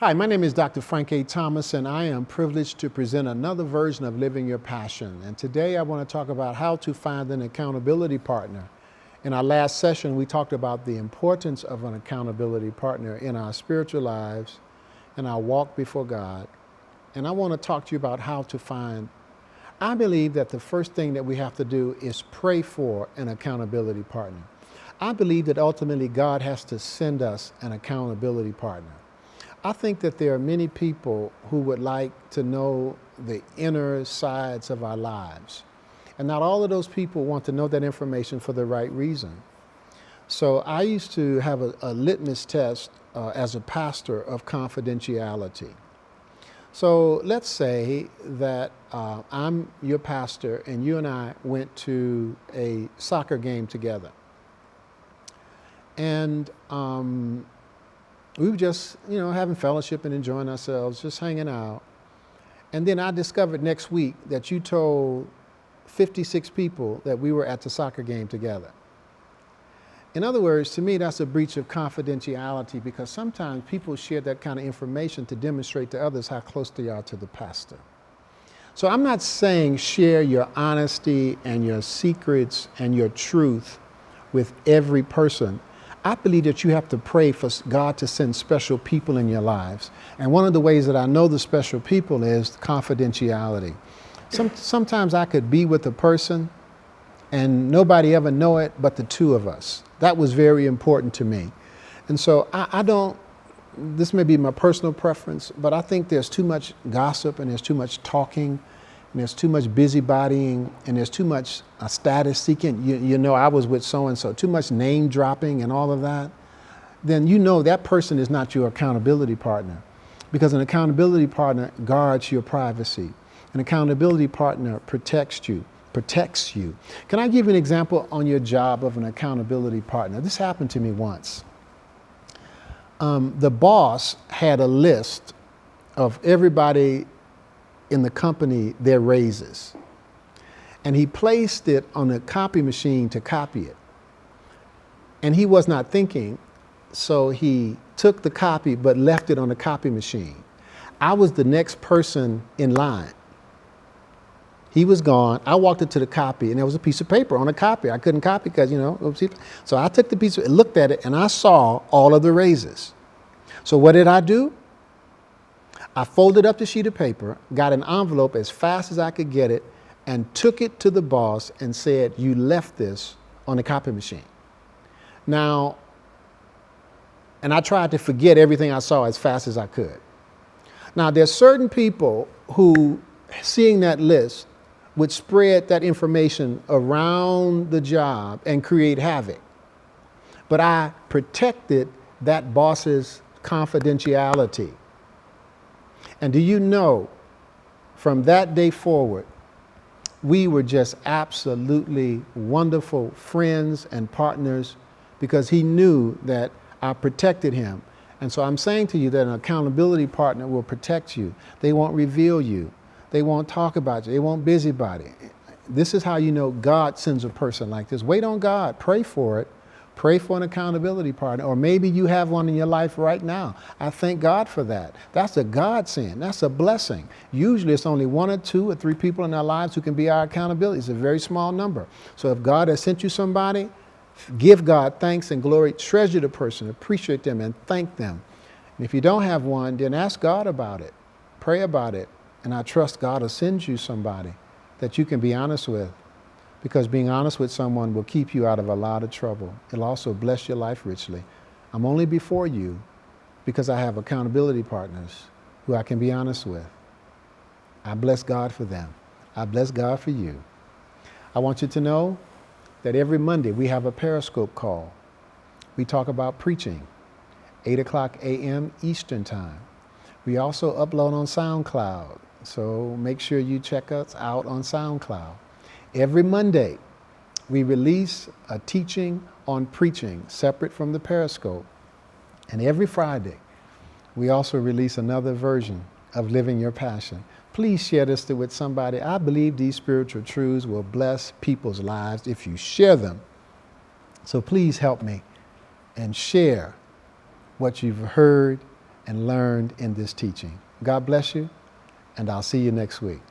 Hi, my name is Dr. Frank A. Thomas, and I am privileged to present another version of Living Your Passion. And today I want to talk about how to find an accountability partner. In our last session, we talked about the importance of an accountability partner in our spiritual lives and our walk before God. And I want to talk to you about how to find. I believe that the first thing that we have to do is pray for an accountability partner. I believe that ultimately God has to send us an accountability partner. I think that there are many people who would like to know the inner sides of our lives. And not all of those people want to know that information for the right reason. So I used to have a litmus test as a pastor of confidentiality. So let's say that I'm your pastor and you and I went to a soccer game together. And we were just, having fellowship and enjoying ourselves, just hanging out. And then I discovered next week that you told 56 people that we were at the soccer game together. In other words, to me, that's a breach of confidentiality because sometimes people share that kind of information to demonstrate to others how close they are to the pastor. So I'm not saying share your honesty and your secrets and your truth with every person. I believe that you have to pray for God to send special people in your lives. And one of the ways that I know the special people is confidentiality. Sometimes I could be with a person and nobody ever know it but the two of us. That was very important to me. And so I don't, this may be my personal preference, but I think there's too much gossip and there's too much talking and there's too much busybodying and there's too much status seeking. I was with so-and-so, too much name dropping and all of that. Then that person is not your accountability partner because an accountability partner guards your privacy. An accountability partner protects you. Can I give you an example on your job of an accountability partner? This happened to me once. The boss had a list of everybody in the company, their raises. And he placed it on a copy machine to copy it. And he was not thinking, so he took the copy but left it on the copy machine. I was the next person in line. He was gone. I walked into the copy, and there was a piece of paper on the copy. I couldn't copy because, So I took the piece, looked at it, and I saw all of the raises. So what did I do? I folded up the sheet of paper, got an envelope as fast as I could get it, and took it to the boss and said, "You left this on the copy machine." Now, and I tried to forget everything I saw as fast as I could. Now, there's certain people who, seeing that list, would spread that information around the job and create havoc. But I protected that boss's confidentiality. And do you know, from that day forward, we were just absolutely wonderful friends and partners because he knew that I protected him. And so I'm saying to you that an accountability partner will protect you. They won't reveal you. They won't talk about you. They won't busybody. This is how you know God sends a person like this. Wait on God. Pray for it. Pray for an accountability partner. Or maybe you have one in your life right now. I thank God for that. That's a godsend. That's a blessing. Usually it's only 1 or 2 or 3 people in our lives who can be our accountability. It's a very small number. So if God has sent you somebody, give God thanks and glory. Treasure the person. Appreciate them and thank them. And if you don't have one, then ask God about it. Pray about it. And I trust God will send you somebody that you can be honest with. Because being honest with someone will keep you out of a lot of trouble. It'll also bless your life richly. I'm only before you because I have accountability partners who I can be honest with. I bless God for them. I bless God for you. I want you to know that every Monday we have a Periscope call. We talk about preaching, 8 o'clock a.m. Eastern Time. We also upload on SoundCloud. So make sure you check us out on SoundCloud. Every Monday, we release a teaching on preaching separate from the Periscope. And every Friday, we also release another version of Living Your Passion. Please share this with somebody. I believe these spiritual truths will bless people's lives if you share them. So please help me and share what you've heard and learned in this teaching. God bless you, and I'll see you next week.